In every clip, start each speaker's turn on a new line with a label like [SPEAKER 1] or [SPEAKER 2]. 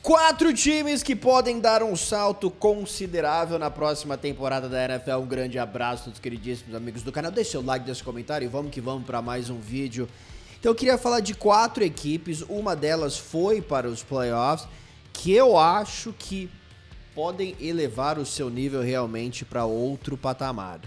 [SPEAKER 1] 4 times que podem dar um salto considerável na próxima temporada da NFL. Um grande abraço a todos os queridíssimos amigos do canal. Deixa o like, deixa o comentário e vamos que vamos para mais um vídeo. Então eu queria falar de 4 equipes, uma delas foi para os playoffs, que eu acho que podem elevar o seu nível realmente para outro patamar,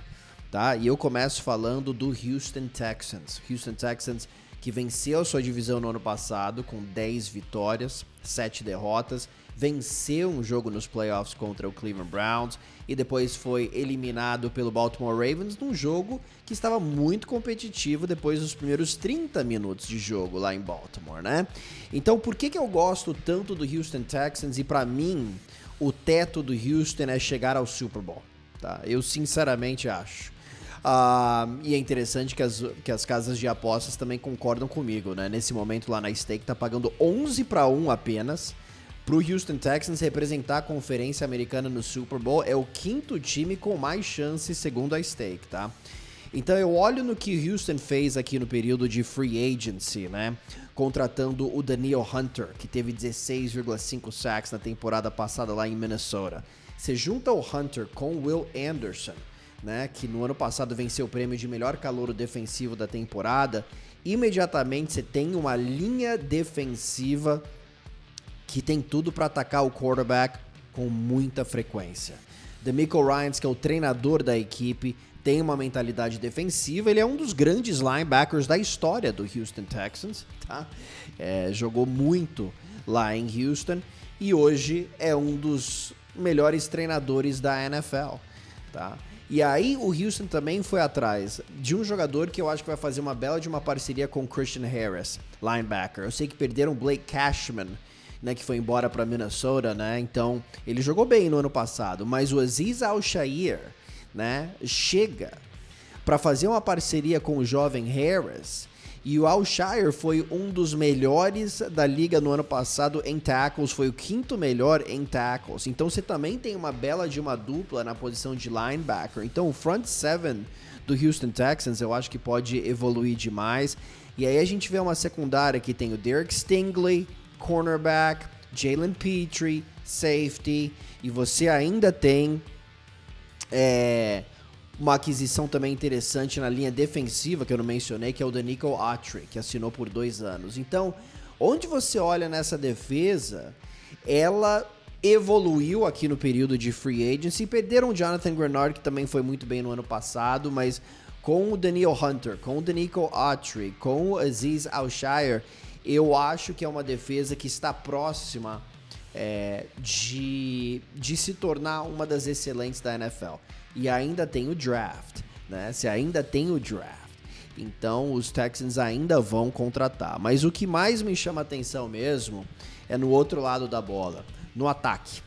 [SPEAKER 1] tá? E eu começo falando do Houston Texans. Houston Texans que venceu a sua divisão no ano passado com 10 vitórias, 7 derrotas, venceu um jogo nos playoffs contra o Cleveland Browns e depois foi eliminado pelo Baltimore Ravens num jogo que estava muito competitivo depois dos primeiros 30 minutos de jogo lá em Baltimore, né? Então, por que eu gosto tanto do Houston Texans? E para mim, o teto do Houston é chegar ao Super Bowl, tá? Eu sinceramente acho. E é interessante que as casas de apostas também concordam comigo, né? Nesse momento lá na Stake tá pagando 11-1 apenas pro Houston Texans representar a Conferência Americana no Super Bowl. É o 5º time com mais chances segundo a Stake, tá? Então eu olho no que o Houston fez aqui no período de free agency, né? Contratando o Danielle Hunter, que teve 16,5 sacks na temporada passada lá em Minnesota. Você junta o Hunter com o Will Anderson, né, que no ano passado venceu o prêmio de melhor calouro defensivo da temporada, imediatamente você tem uma linha defensiva que tem tudo para atacar o quarterback com muita frequência. DeMeco Ryans, que é o treinador da equipe, tem uma mentalidade defensiva, ele é um dos grandes linebackers da história do Houston Texans, tá? Jogou muito lá em Houston e hoje é um dos melhores treinadores da NFL, tá? E aí o Houston também foi atrás de um jogador que eu acho que vai fazer uma bela de uma parceria com o Christian Harris, linebacker. Eu sei que perderam o Blake Cashman, né, que foi embora para Minnesota, né? Então, ele jogou bem no ano passado, mas o Azeez Al-Shaair, né, chega para fazer uma parceria com o jovem Harris. E o Al-Shaair foi um dos melhores da liga no ano passado em tackles, foi o 5º melhor em tackles. Então você também tem uma bela de uma dupla na posição de linebacker. Então o front seven do Houston Texans eu acho que pode evoluir demais. E aí a gente vê uma secundária que tem o Derek Stingley, cornerback, Jalen Petrie, safety, e você ainda tem uma aquisição também interessante na linha defensiva, que eu não mencionei, que é o Denico Autry, que assinou por 2 anos. Então, onde você olha nessa defesa, ela evoluiu aqui no período de free agency. Perderam o Jonathan Grenard, que também foi muito bem no ano passado, mas com o Danielle Hunter, com o Denico Autry, com o Azeez Al-Shaair, eu acho que é uma defesa que está próxima de se tornar uma das excelentes da NFL. E ainda tem o draft, né? Se ainda tem o draft, então os Texans ainda vão contratar. Mas o que mais me chama atenção mesmo é no outro lado da bola, no ataque.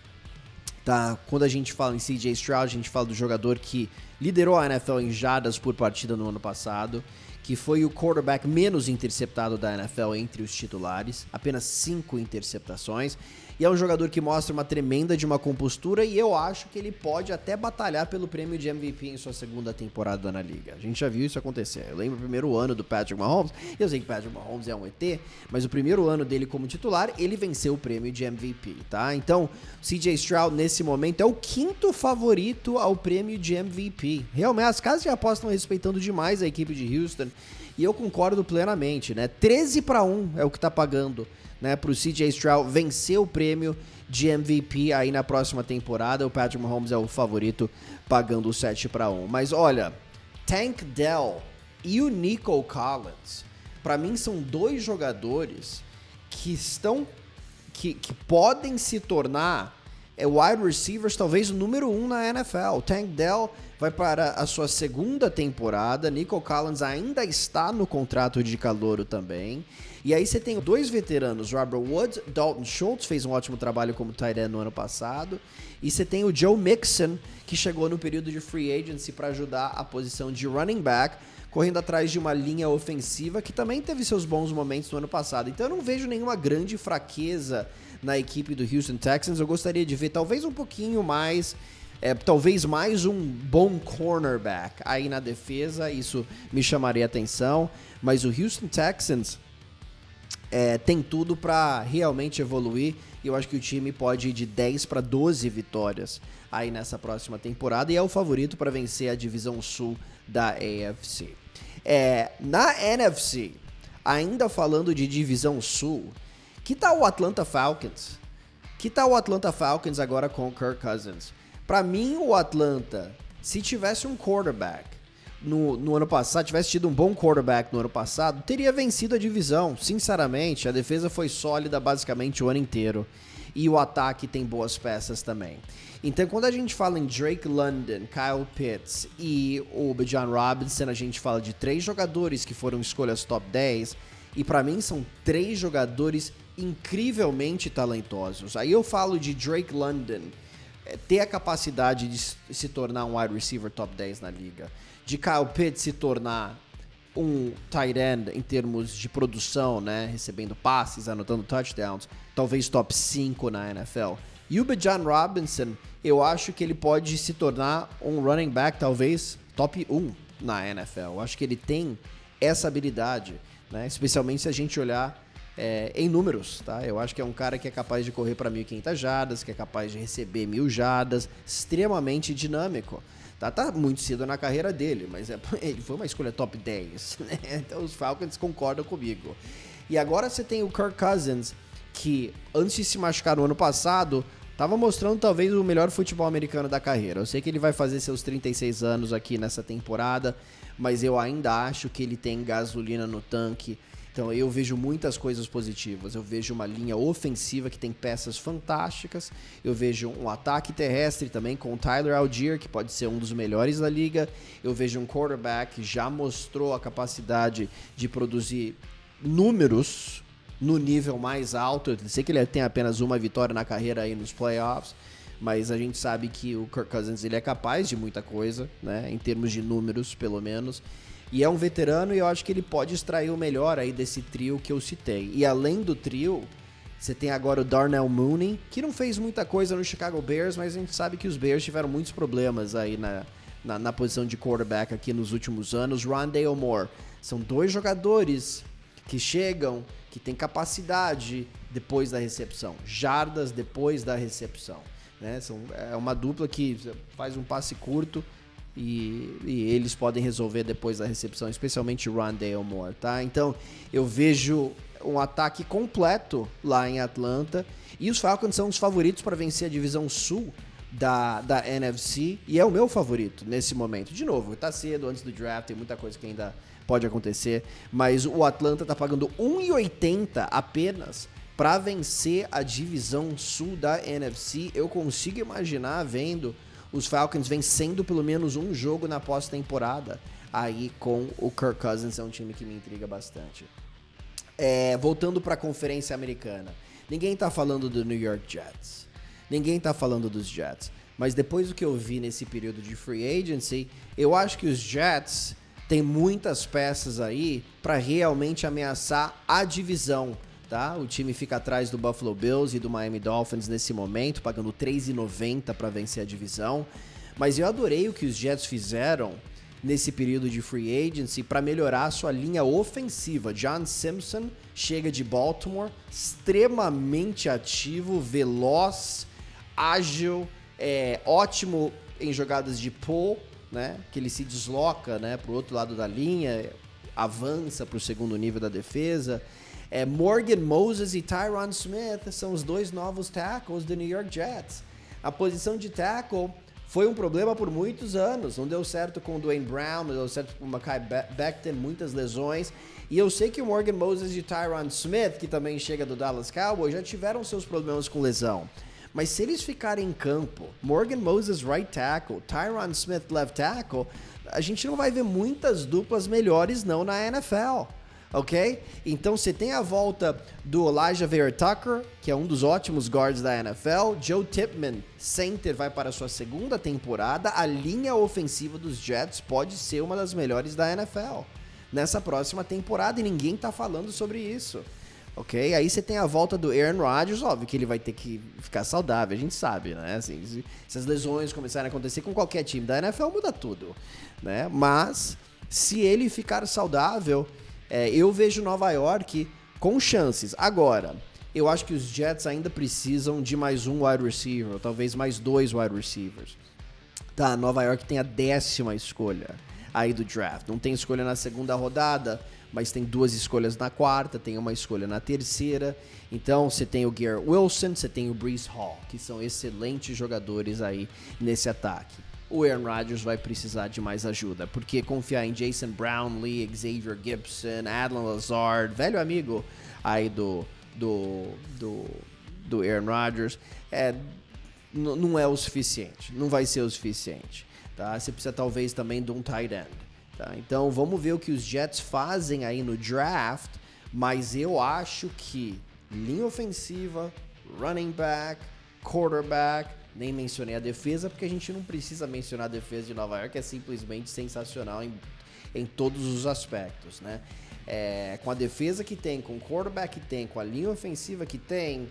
[SPEAKER 1] Tá? Quando a gente fala em CJ Stroud, a gente fala do jogador que liderou a NFL em jardas por partida no ano passado, que foi o quarterback menos interceptado da NFL entre os titulares, apenas 5 interceptações, e é um jogador que mostra uma tremenda de uma compostura, e eu acho que ele pode até batalhar pelo prêmio de MVP em sua segunda temporada na liga. A gente já viu isso acontecer. Eu lembro o primeiro ano do Patrick Mahomes, eu sei que Patrick Mahomes é um ET, mas o primeiro ano dele como titular, ele venceu o prêmio de MVP, tá? Então, CJ Stroud nesse momento é o 5º favorito ao prêmio de MVP. Realmente, as casas de aposta estão respeitando demais a equipe de Houston, e eu concordo plenamente, né? 13-1 é o que tá pagando, né, pro CJ Stroud vencer o prêmio de MVP aí na próxima temporada. O Patrick Mahomes é o favorito, pagando 7-1. Mas olha, Tank Dell e o Nico Collins, para mim são 2 jogadores que podem se tornar wide receivers, talvez o número 1 na NFL. Tank Dell vai para a sua segunda temporada, Nico Collins ainda está no contrato de calouro também. E aí você tem 2 veteranos, Robert Woods, Dalton Schultz, fez um ótimo trabalho como tight end no ano passado, e você tem o Joe Mixon, que chegou no período de free agency para ajudar a posição de running back, correndo atrás de uma linha ofensiva que também teve seus bons momentos no ano passado. Então eu não vejo nenhuma grande fraqueza na equipe do Houston Texans. Eu gostaria de ver talvez um pouquinho mais, talvez mais um bom cornerback aí na defesa, isso me chamaria atenção, mas o Houston Texans tem tudo para realmente evoluir, e eu acho que o time pode ir de 10 para 12 vitórias aí nessa próxima temporada, e é o favorito para vencer a divisão sul da AFC. Na NFC, ainda falando de divisão sul, que tal o Atlanta Falcons? Que tal o Atlanta Falcons agora com o Kirk Cousins? Para mim, o Atlanta, se tivesse um quarterback no ano passado, tivesse tido um bom quarterback no ano passado, teria vencido a divisão. Sinceramente, a defesa foi sólida basicamente o ano inteiro. E o ataque tem boas peças também. Então, quando a gente fala em Drake London, Kyle Pitts e o Bijan Robinson, a gente fala de 3 jogadores que foram escolhas top 10. E para mim são 3 jogadores incrivelmente talentosos. Aí eu falo de Drake London ter a capacidade de se tornar um wide receiver top 10 na liga. De Kyle Pitts se tornar um tight end em termos de produção, né? Recebendo passes, anotando touchdowns. Talvez top 5 na NFL. E o Bijan Robinson, eu acho que ele pode se tornar um running back, talvez top 1 na NFL. Eu acho que ele tem essa habilidade, né? Especialmente se a gente olhar em números, tá? Eu acho que é um cara que é capaz de correr para 1.500 jardas, que é capaz de receber 1.000 jardas, extremamente dinâmico. Tá muito cedo na carreira dele, mas ele foi uma escolha top 10, né? Então os Falcons concordam comigo. E agora você tem o Kirk Cousins, que antes de se machucar no ano passado, tava mostrando talvez o melhor futebol americano da carreira. Eu sei que ele vai fazer seus 36 anos aqui nessa temporada, mas eu ainda acho que ele tem gasolina no tanque. Então eu vejo muitas coisas positivas. Eu vejo uma linha ofensiva que tem peças fantásticas. Eu vejo um ataque terrestre também com o Tyler Allgeier, que pode ser um dos melhores da liga. Eu vejo um quarterback que já mostrou a capacidade de produzir números no nível mais alto. Eu sei que ele tem apenas uma vitória na carreira aí nos playoffs, mas a gente sabe que o Kirk Cousins ele é capaz de muita coisa, né? Em termos de números, pelo menos. E é um veterano e eu acho que ele pode extrair o melhor aí desse trio que eu citei. E além do trio, você tem agora o Darnell Mooney, que não fez muita coisa no Chicago Bears, mas a gente sabe que os Bears tiveram muitos problemas aí na posição de quarterback aqui nos últimos anos. Rondale Moore. São 2 jogadores que chegam, que têm capacidade depois da recepção. Jardas depois da recepção, né? É uma dupla que faz um passe curto e eles podem resolver depois da recepção, especialmente o Rondale Moore, tá? Então, eu vejo um ataque completo lá em Atlanta, e os Falcons são os favoritos para vencer a divisão sul da NFC, e é o meu favorito nesse momento. De novo, tá cedo, antes do draft, tem muita coisa que ainda pode acontecer, mas o Atlanta tá pagando 1,80 apenas para vencer a divisão sul da NFC. Eu consigo imaginar vendo os Falcons vencendo pelo menos um jogo na pós-temporada aí com o Kirk Cousins. É um time que me intriga bastante. Voltando para a Conferência Americana, ninguém tá falando do New York Jets, ninguém tá falando dos Jets, mas depois do que eu vi nesse período de free agency, eu acho que os Jets têm muitas peças aí para realmente ameaçar a divisão. Tá? O time fica atrás do Buffalo Bills e do Miami Dolphins nesse momento, pagando $3,90 para vencer a divisão. Mas eu adorei o que os Jets fizeram nesse período de free agency para melhorar a sua linha ofensiva. John Simpson chega de Baltimore, extremamente ativo, veloz, ágil, ótimo em jogadas de pull, né? Que ele se desloca, né, para o outro lado da linha, avança para o segundo nível da defesa. Morgan Moses e Tyron Smith são os 2 novos tackles do New York Jets. A posição de tackle foi um problema por muitos anos. Não deu certo com o Dwayne Brown, não deu certo com o Mekhi Becton, muitas lesões. E eu sei que o Morgan Moses e Tyron Smith, que também chega do Dallas Cowboys, já tiveram seus problemas com lesão. Mas se eles ficarem em campo, Morgan Moses right tackle, Tyron Smith left tackle, a gente não vai ver muitas duplas melhores não na NFL. Ok? Então você tem a volta do Elijah Vera-Tucker, que é um dos ótimos guards da NFL. Joe Tippmann, center, vai para a sua 2ª temporada. A linha ofensiva dos Jets pode ser uma das melhores da NFL nessa próxima temporada e ninguém tá falando sobre isso. Ok? Aí você tem a volta do Aaron Rodgers, óbvio que ele vai ter que ficar saudável, a gente sabe, né? Assim, se as lesões começarem a acontecer com qualquer time da NFL, muda tudo, né? Mas se ele ficar saudável, eu vejo Nova York com chances. Agora, eu acho que os Jets ainda precisam de mais um wide receiver, ou talvez mais 2 wide receivers. Tá, Nova York tem a 10ª escolha aí do draft. Não tem escolha na segunda rodada, mas tem 2 escolhas na quarta, tem uma escolha na terceira. Então você tem o Garrett Wilson, você tem o Breece Hall, que são excelentes jogadores aí nesse ataque. O Aaron Rodgers vai precisar de mais ajuda, porque confiar em Jason Brownlee, Xavier Gibson, Alan Lazard, velho amigo aí do Aaron Rodgers, não é o suficiente, não vai ser o suficiente, tá? Você precisa talvez também de um tight end, tá? Então vamos ver o que os Jets fazem aí no draft, mas eu acho que linha ofensiva, running back, quarterback, nem mencionei a defesa, porque a gente não precisa mencionar a defesa de Nova York, é simplesmente sensacional em todos os aspectos, né? Com a defesa que tem, com o quarterback que tem, com a linha ofensiva que tem,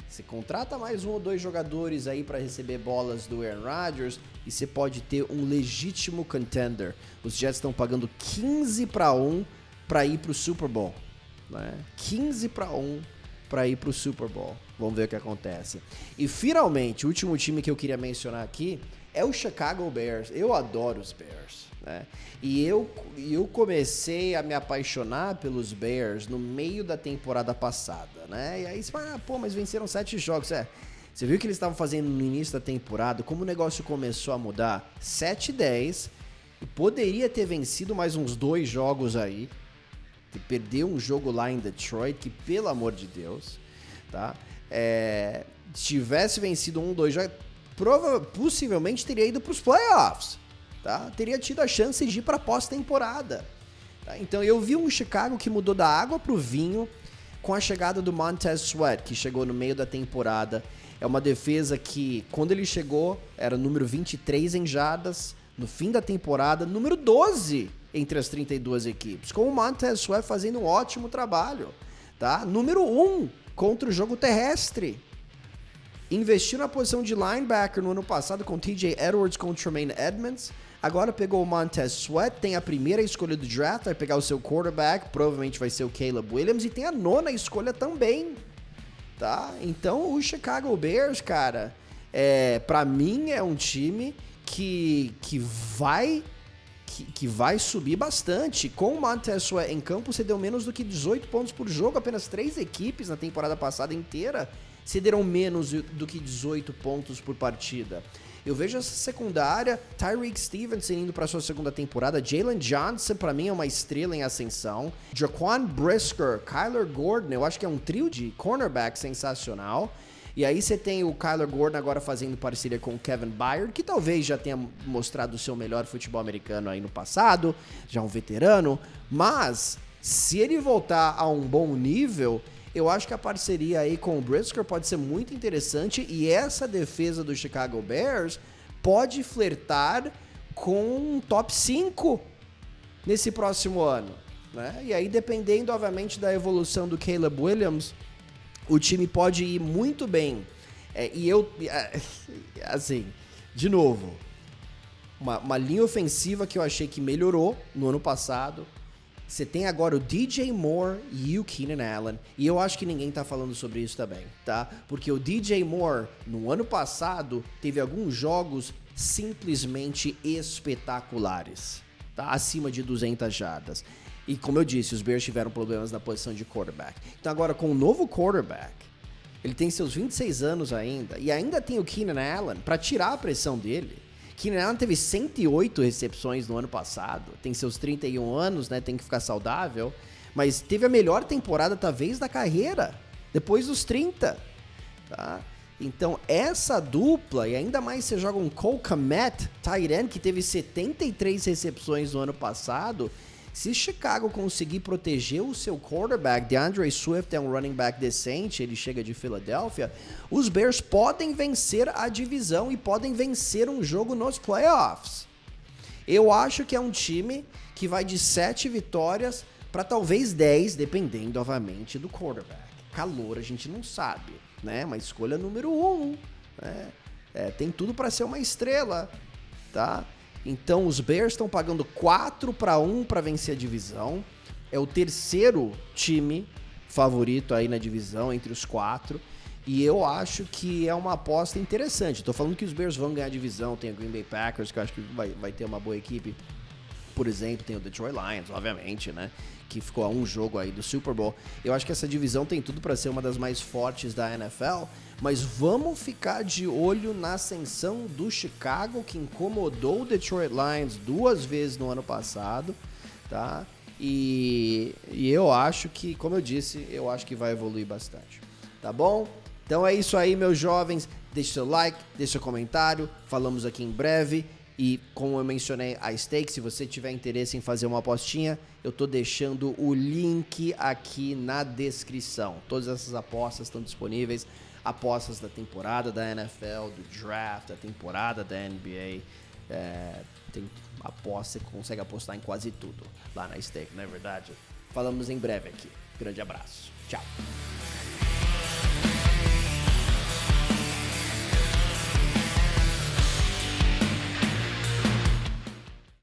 [SPEAKER 1] você contrata mais 1 ou 2 jogadores aí para receber bolas do Aaron Rodgers e você pode ter um legítimo contender. Os Jets estão pagando 15-1 para ir pro Super Bowl, né? 15-1 para ir pro Super Bowl. Vamos ver o que acontece. E finalmente, o último time que eu queria mencionar aqui é o Chicago Bears. Eu adoro os Bears, né? E eu comecei a me apaixonar pelos Bears no meio da temporada passada, né? E aí você fala, mas venceram 7 jogos. Você viu o que eles estavam fazendo no início da temporada? Como o negócio começou a mudar? 7-10. E poderia ter vencido mais uns 2 jogos aí. Perdeu um jogo lá em Detroit, que pelo amor de Deus, tá? Se tivesse vencido 1, 2 jogos, possivelmente teria ido para os playoffs, tá? Teria tido a chance de ir para pós-temporada, tá? Então eu vi um Chicago que mudou da água para o vinho com a chegada do Montez Sweat, que chegou no meio da temporada. É uma defesa que, quando ele chegou, era número 23 em jardas, no fim da temporada, número 12 entre as 32 equipes, com o Montez Sweat fazendo um ótimo trabalho, tá? Número 1 contra o jogo terrestre. Investiu na posição de linebacker no ano passado com TJ Edwards com Tremaine Edmonds. Agora pegou o Montez Sweat, tem a primeira escolha do draft, vai pegar o seu quarterback, provavelmente vai ser o Caleb Williams, e tem a 9ª escolha também, tá? Então o Chicago Bears, cara, pra mim é um time que vai subir bastante. Com o Montez Sweat em campo, você deu menos do que 18 pontos por jogo. Apenas 3 equipes na temporada passada inteira cederam menos do que 18 pontos por partida. Eu vejo essa secundária, Tyreek Stevenson indo para sua segunda temporada, Jalen Johnson para mim é uma estrela em ascensão, Jaquan Brisker, Kyler Gordon, eu acho que é um trio de cornerback sensacional. E aí você tem o Kyler Gordon agora fazendo parceria com o Kevin Byard, que talvez já tenha mostrado o seu melhor futebol americano aí no passado, já um veterano, mas se ele voltar a um bom nível, eu acho que a parceria aí com o Brisker pode ser muito interessante e essa defesa do Chicago Bears pode flertar com um top 5 nesse próximo ano, né? E aí, dependendo, obviamente, da evolução do Caleb Williams, o time pode ir muito bem. Assim, de novo, uma linha ofensiva que eu achei que melhorou no ano passado. Você tem agora o DJ Moore e o Keenan Allen. E eu acho que ninguém tá falando sobre isso também, tá? Porque o DJ Moore, no ano passado, teve alguns jogos simplesmente espetaculares, tá? Acima de 200 jardas. E como eu disse, os Bears tiveram problemas na posição de quarterback. Então agora, com o novo quarterback, ele tem seus 26 anos ainda, e ainda tem o Keenan Allen para tirar a pressão dele. Keenan Allen teve 108 recepções no ano passado, tem seus 31 anos, né, tem que ficar saudável, mas teve a melhor temporada, talvez, da carreira, depois dos 30, tá? Então, essa dupla, e ainda mais você joga um Cole Kmet, tight end, que teve 73 recepções no ano passado. Se Chicago conseguir proteger o seu quarterback, DeAndre Swift é um running back decente, ele chega de Filadélfia, os Bears podem vencer a divisão e podem vencer um jogo nos playoffs. Eu acho que é um time que vai de 7 vitórias para talvez 10, dependendo, obviamente, do quarterback. Calor a gente não sabe, né? Uma escolha número 1, né? Tem tudo para ser uma estrela, tá? Então os Bears estão pagando 4-1 para vencer a divisão. É o terceiro time favorito aí na divisão, entre os 4. E eu acho que é uma aposta interessante. Tô falando que os Bears vão ganhar a divisão, tem o Green Bay Packers, que eu acho que vai ter uma boa equipe. Por exemplo, tem o Detroit Lions, obviamente, né? Que ficou a um jogo aí do Super Bowl. Eu acho que essa divisão tem tudo para ser uma das mais fortes da NFL, mas vamos ficar de olho na ascensão do Chicago, que incomodou o Detroit Lions 2 vezes no ano passado, tá? E eu acho que, como eu disse, eu acho que vai evoluir bastante, tá bom? Então é isso aí, meus jovens. Deixe seu like, deixe seu comentário. Falamos aqui em breve. E como eu mencionei a stake, se você tiver interesse em fazer uma apostinha, eu tô deixando o link aqui na descrição. Todas essas apostas estão disponíveis. Apostas da temporada da NFL, do draft, da temporada da NBA. Tem aposta, você consegue apostar em quase tudo lá na stake, não é verdade? Falamos em breve aqui. Grande abraço. Tchau.